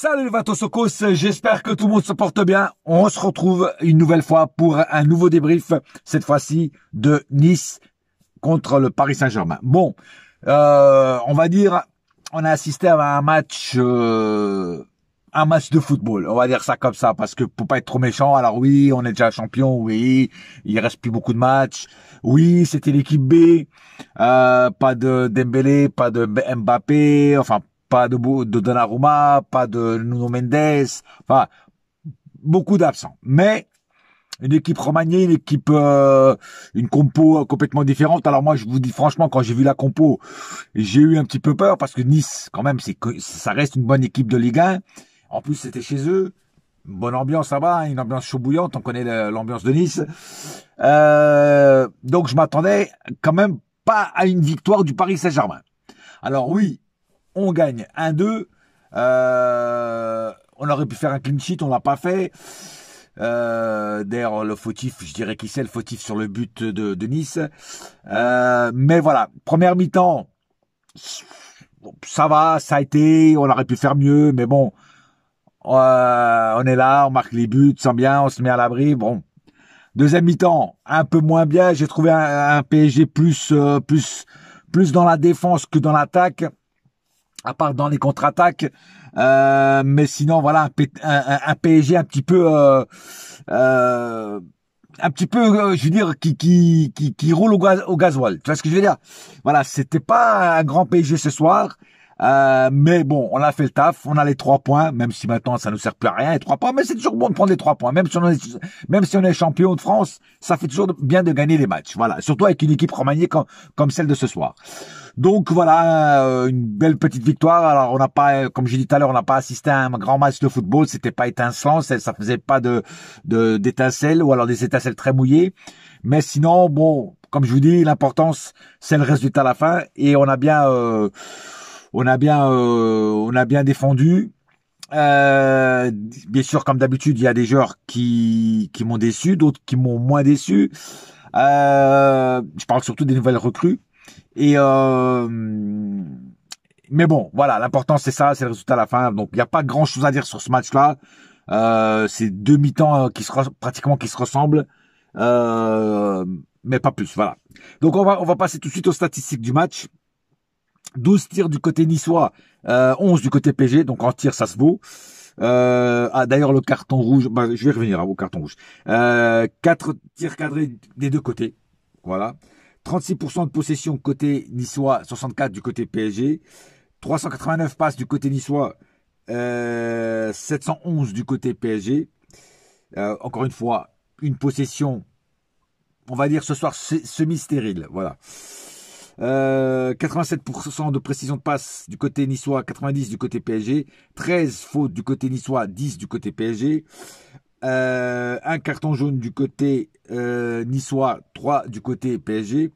Salut les Vatosokos, j'espère que tout le monde se porte bien. On se retrouve une nouvelle fois pour un nouveau débrief, cette fois-ci de Nice contre le Paris Saint-Germain. Bon, on va dire, on a assisté à un match de football, on va dire ça comme ça, parce que pour pas être trop méchant, alors oui, on est déjà champion, oui, il reste plus beaucoup de matchs, oui, c'était l'équipe B, pas de Dembélé, pas de Mbappé, enfin, pas de Donnarumma, pas de Nuno Mendes, enfin, beaucoup d'absents. Mais une équipe remaniée, une compo complètement différente. Alors moi, je vous dis franchement, quand j'ai vu la compo, j'ai eu un petit peu peur parce que Nice, quand même, ça reste une bonne équipe de Ligue 1. En plus, c'était chez eux. Une bonne ambiance là-bas, une ambiance chaud bouillante. On connaît l'ambiance de Nice. Donc, je m'attendais quand même pas à une victoire du Paris Saint-Germain. Alors oui, on gagne 1-2. On aurait pu faire un clean sheet, on l'a pas fait. D'ailleurs, le fautif, je dirais qui c'est le fautif sur le but de Nice. Mais voilà, première mi-temps, ça va, ça a été, on aurait pu faire mieux, mais bon, on est là, on marque les buts, sans bien, on se met à l'abri. Bon, deuxième mi-temps, un peu moins bien. J'ai trouvé un PSG plus dans la défense que dans l'attaque, à part dans les contre-attaques. Mais sinon, voilà, un PSG un petit peu, je veux dire, qui roule au gasoil. Tu vois ce que je veux dire? Voilà, c'était pas un grand PSG ce soir. Mais bon, on a fait le taf, on a les 3 points, même si maintenant ça ne nous sert plus à rien, les 3 points, mais c'est toujours bon de prendre les 3 points, même si on est champion de France, ça fait toujours bien de gagner les matchs, voilà, surtout avec une équipe remaniée comme celle de ce soir. Donc voilà, une belle petite victoire. Alors on n'a pas, comme j'ai dit tout à l'heure, on n'a pas assisté à un grand match de football, c'était pas étincelant, ça faisait pas d'étincelles, ou alors des étincelles très mouillées, mais sinon, bon, comme je vous dis, l'importance, c'est le résultat à la fin, et on a bien défendu. Bien sûr, comme d'habitude, il y a des joueurs qui m'ont déçu, d'autres qui m'ont moins déçu. Je parle surtout des nouvelles recrues. Et mais bon, voilà, l'important c'est ça, c'est le résultat à la fin. Donc il n'y a pas grand chose à dire sur ce match-là. C'est deux mi-temps qui se ressemblent, mais pas plus. Voilà. Donc on va passer tout de suite aux statistiques du match. 12 tirs du côté niçois, 11 du côté PSG, donc en tir ça se vaut. D'ailleurs le carton rouge, je vais revenir au carton rouge. 4 tirs cadrés des deux côtés, voilà. 36% de possession côté niçois, 64 du côté PSG. 389 passes du côté niçois, 711 du côté PSG. Encore une fois, une possession, on va dire ce soir semi-stérile, voilà. 87% de précision de passe du côté niçois, 90 du côté PSG, 13 fautes du côté niçois, 10 du côté PSG, un carton jaune du côté niçois, 3 du côté PSG,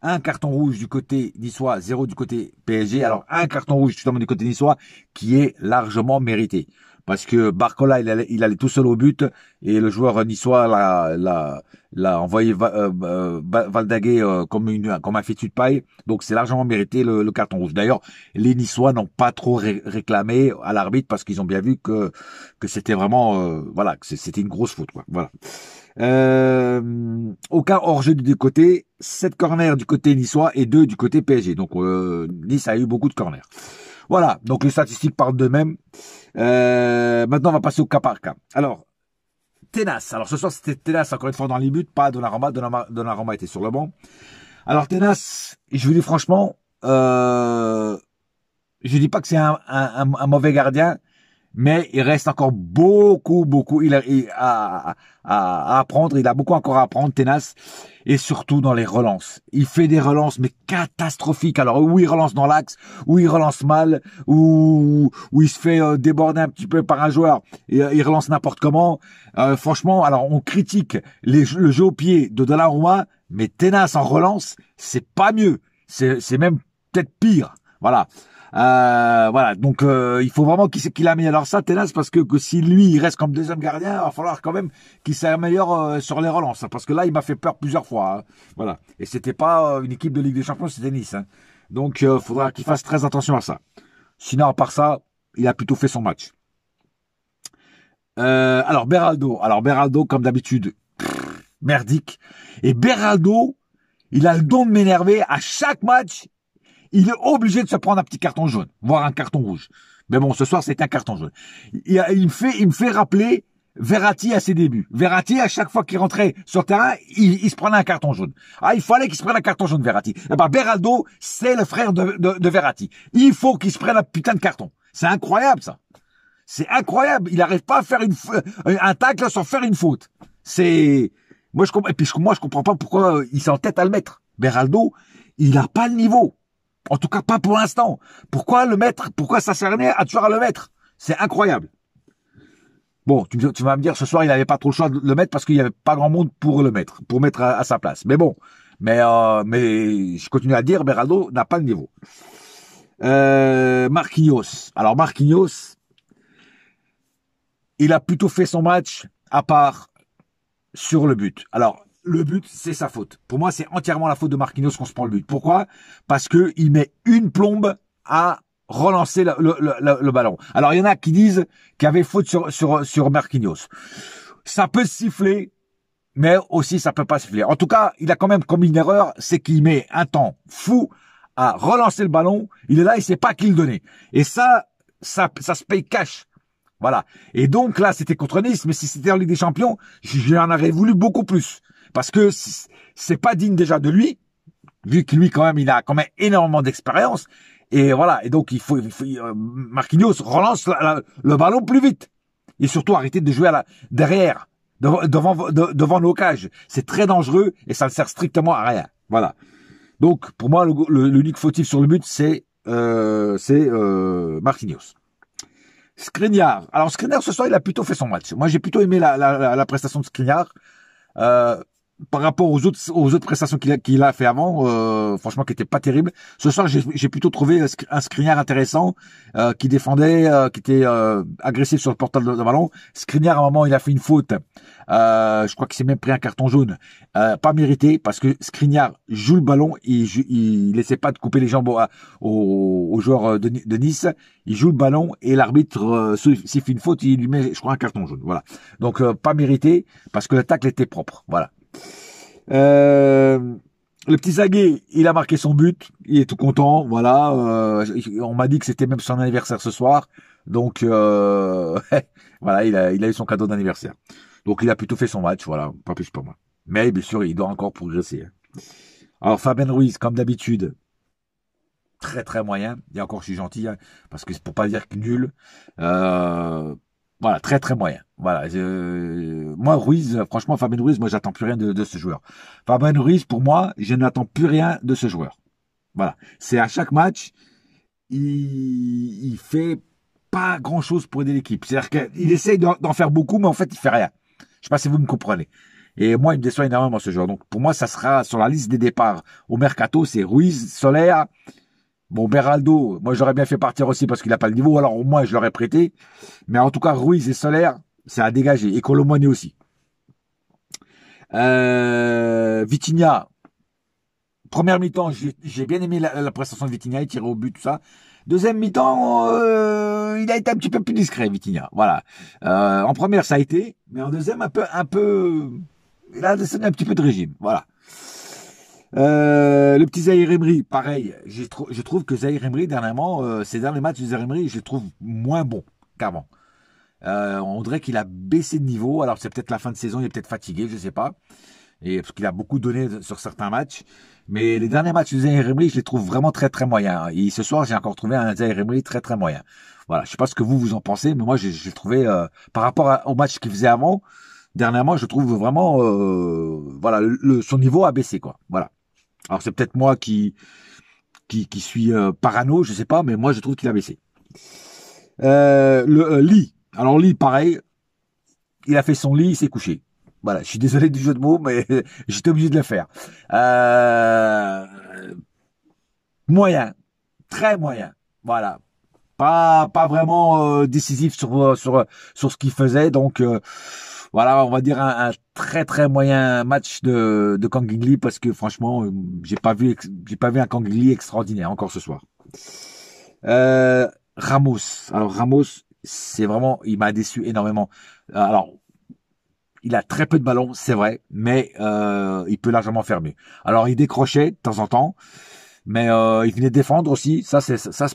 un carton rouge du côté niçois, 0 du côté PSG. Alors un carton rouge justement du côté niçois qui est largement mérité. Parce que Barcola, il allait tout seul au but et le joueur niçois l'a envoyé valdaguer comme un fétu de paille. Donc c'est largement mérité le carton rouge. D'ailleurs, les Niçois n'ont pas trop réclamé à l'arbitre parce qu'ils ont bien vu que c'était vraiment voilà, que c'était une grosse faute, quoi. Voilà. Aucun hors-jeu des deux côtés, 7 corners du côté niçois et 2 du côté PSG. Donc Nice a eu beaucoup de corners. Voilà, donc les statistiques parlent d'eux-mêmes. Maintenant, on va passer au cas par cas. Alors, Tenas. Alors, ce soir, c'était Tenas, encore une fois, dans les buts, pas Donnarumma. Donnarumma était sur le banc. Alors, Tenas, je vous dis franchement, je dis pas que c'est un mauvais gardien, mais il reste encore beaucoup, à apprendre. Il a beaucoup encore à apprendre, Tenas, et surtout dans les relances. Il fait des relances, mais catastrophiques. Alors, où il relance dans l'axe, où il relance mal, où il se fait déborder un petit peu par un joueur, et il relance n'importe comment. Franchement, alors, on critique le jeu au pied de Donnarumma, mais Tenas en relance, c'est pas mieux. C'est même peut-être pire. Voilà. Voilà, donc il faut vraiment qu'il améliore ça, Tenas, parce que si lui il reste comme deuxième gardien, il va falloir quand même qu'il s'améliore sur les relances, hein, parce que là il m'a fait peur plusieurs fois, hein, voilà. Et c'était pas une équipe de Ligue des Champions, c'était Nice, hein. Donc faudra qu'il fasse très attention à ça. Sinon à part ça, il a plutôt fait son match. Alors Beraldo. Alors Beraldo, comme d'habitude, merdique. Et Beraldo, il a le don de m'énerver à chaque match. Il est obligé de se prendre un petit carton jaune, voire un carton rouge. Mais bon, ce soir, c'est un carton jaune. Il me fait rappeler Verratti à ses débuts. Verratti, à chaque fois qu'il rentrait sur le terrain, il se prenait un carton jaune. Ah, il fallait qu'il se prenne un carton jaune, Verratti. Eh ben, Beraldo, c'est le frère de Verratti. Il faut qu'il se prenne un putain de carton. C'est incroyable, ça. C'est incroyable. Il n'arrive pas à faire un tacle sans faire une faute. Moi, je comprends, et puis, moi, je comprends pas pourquoi il s'entête à le mettre. Beraldo, il n'a pas le niveau. En tout cas, pas pour l'instant. Pourquoi le mettre? Pourquoi ça servait à toujours à le mettre? C'est incroyable. Bon, tu vas me dire, ce soir, il n'avait pas trop le choix de le mettre parce qu'il n'y avait pas grand monde pour le mettre, pour mettre à sa place. Mais bon, mais je continue à dire, Beraldo n'a pas le niveau. Marquinhos. Alors, Marquinhos, il a plutôt fait son match à part sur le but. Alors, le but, c'est sa faute. Pour moi, c'est entièrement la faute de Marquinhos qu'on se prend le but. Pourquoi? Parce que il met une plombe à relancer le ballon. Alors, il y en a qui disent qu'il y avait faute sur Marquinhos. Ça peut siffler, mais aussi ça peut pas siffler. En tout cas, il a quand même commis une erreur, c'est qu'il met un temps fou à relancer le ballon. Il est là, il sait pas qui le donner. Et ça se paye cash. Voilà. Et donc là, c'était contre Nice, mais si c'était en Ligue des Champions, j'en aurais voulu beaucoup plus. Parce que c'est pas digne déjà de lui, vu que lui, quand même, il a quand même énormément d'expérience. Et voilà. Et donc, Marquinhos relance le ballon plus vite. Et surtout, arrêter de jouer derrière, devant nos cages. C'est très dangereux et ça ne sert strictement à rien. Voilà. Donc, pour moi, l'unique fautif sur le but, c'est Marquinhos. Skriniar. Alors, Skriniar, ce soir, il a plutôt fait son match. Moi, j'ai plutôt aimé la prestation de Skriniar. Par rapport aux autres prestations qu'il a fait avant, franchement, qui étaient pas terribles. Ce soir, j'ai plutôt trouvé un Skriniar intéressant, qui défendait, qui était agressif sur le portal de ballon. Skriniar, à un moment, il a fait une faute. Je crois qu'il s'est même pris un carton jaune, pas mérité, parce que Skriniar joue le ballon, il laissait pas de couper les jambes aux joueurs de Nice. Il joue le ballon et l'arbitre, s'il fait une faute, il lui met, je crois, un carton jaune. Voilà. Donc pas mérité, parce que le tacle était propre. Voilà. Le petit Zaguet, il a marqué son but, il est tout content, voilà. On m'a dit que c'était même son anniversaire ce soir, donc voilà, il a eu son cadeau d'anniversaire. Donc il a plutôt fait son match, voilà, pas plus pour moi. Mais bien sûr, il doit encore progresser. Alors Fabien Ruiz, comme d'habitude, très très moyen. Et encore, je suis gentil, hein, parce que c'est pour pas dire que nul. Voilà, très très moyen. Voilà. Moi, Ruiz, franchement, Fabien Ruiz, moi, j'attends plus rien de ce joueur. Fabien Ruiz, pour moi, je n'attends plus rien de ce joueur. Voilà. C'est à chaque match, il fait pas grand chose pour aider l'équipe. C'est-à-dire qu'il essaye d'en faire beaucoup, mais en fait, il fait rien. Je sais pas si vous me comprenez. Et moi, il me déçoit énormément ce joueur. Donc, pour moi, ça sera sur la liste des départs au mercato, c'est Ruiz, Soler. Bon, Beraldo, moi j'aurais bien fait partir aussi parce qu'il n'a pas le niveau, alors au moins je l'aurais prêté. Mais en tout cas, Ruiz et Soler, c'est à dégager. Et Colomoni aussi. Vitinha, première mi-temps, j'ai bien aimé la prestation de Vitinha, il tirait au but, tout ça. Deuxième mi-temps, il a été un petit peu plus discret, Vitinha. Voilà. En première, ça a été, mais en deuxième, il a descendu un petit peu de régime. Voilà. Le petit Zahir Emery, pareil. Je trouve que Zahir Emery, dernièrement, ces derniers matchs de Zahir Emery, je les trouve moins bons qu'avant. On dirait qu'il a baissé de niveau. Alors c'est peut-être la fin de saison, il est peut-être fatigué, je sais pas. Et parce qu'il a beaucoup donné sur certains matchs. Mais les derniers matchs de Zahir Emery, je les trouve vraiment très très moyens. Et ce soir, j'ai encore trouvé un Zahir Emery très très moyen. Voilà, je sais pas ce que vous en pensez, mais moi j'ai trouvé par rapport au match qu'il faisait avant, dernièrement, je trouve vraiment voilà, son niveau a baissé quoi. Voilà. Alors c'est peut-être moi qui suis parano, je sais pas, mais moi je trouve qu'il a baissé. Lee. Alors Lee, pareil, il a fait son lit, il s'est couché. Voilà, je suis désolé du jeu de mots, mais j'étais obligé de le faire. Moyen, très moyen. Voilà, pas vraiment décisif sur ce qu'il faisait. Donc voilà, on va dire un très très moyen match de Kang In Lee parce que franchement, j'ai pas vu un Kang In Lee extraordinaire encore ce soir. Ramos. Alors Ramos, c'est vraiment, il m'a déçu énormément. Alors, il a très peu de ballons, c'est vrai, mais il peut largement faire mieux. Alors, il décrochait de temps en temps, mais il venait défendre aussi.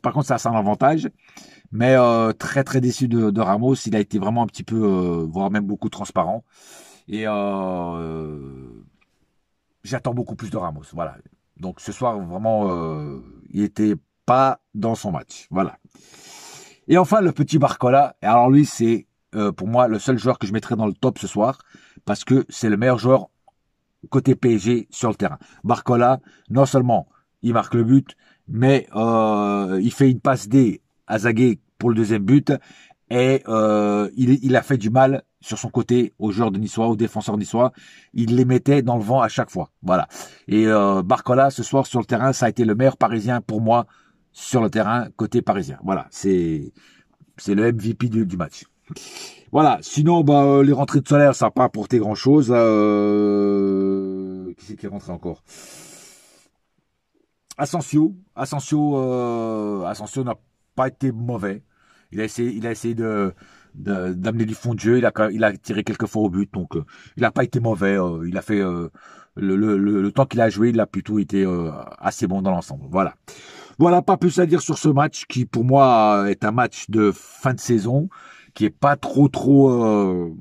Par contre, ça, c'est un avantage. Mais très très déçu de Ramos. Il a été vraiment un petit peu, voire même beaucoup transparent. Et j'attends beaucoup plus de Ramos. Voilà. Donc ce soir, vraiment, il était pas dans son match. Voilà. Et enfin, le petit Barcola. Et alors lui, c'est pour moi le seul joueur que je mettrais dans le top ce soir parce que c'est le meilleur joueur côté PSG sur le terrain. Barcola, non seulement il marque le but, mais il fait une passe D à Zagué pour le deuxième but et il a fait du mal sur son côté aux joueurs de Niçois, aux défenseurs niçois. Il les mettait dans le vent à chaque fois. Voilà. Et Barcola, ce soir sur le terrain, ça a été le meilleur Parisien pour moi sur le terrain côté parisien. Voilà, c'est le MVP du match. Voilà, sinon, les rentrées de Solaire, ça n'a pas apporté grand-chose. Qui c'est qui est rentré encore? Asensio n'a pas été mauvais. Il a essayé d'amener du fond de jeu. Il a tiré quelques fois au but, donc il n'a pas été mauvais. Il a fait le temps qu'il a joué, il a plutôt été assez bon dans l'ensemble. Voilà. Voilà, pas plus à dire sur ce match qui, pour moi, est un match de fin de saison, qui est pas trop, on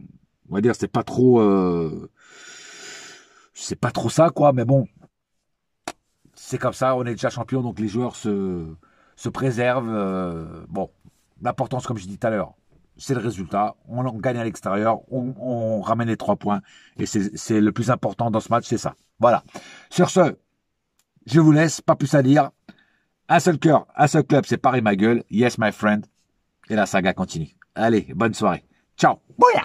va dire, c'est pas trop ça, quoi. Mais bon, c'est comme ça, on est déjà champion, donc les joueurs se préservent. Bon, l'importance, comme je dis tout à l'heure, c'est le résultat. On gagne à l'extérieur, on ramène les 3 points, et c'est le plus important dans ce match, c'est ça. Voilà. Sur ce, je vous laisse, pas plus à dire. Un seul cœur, un seul club, c'est Paris ma gueule. Yes, my friend. Et la saga continue. Allez, bonne soirée. Ciao. Bouya!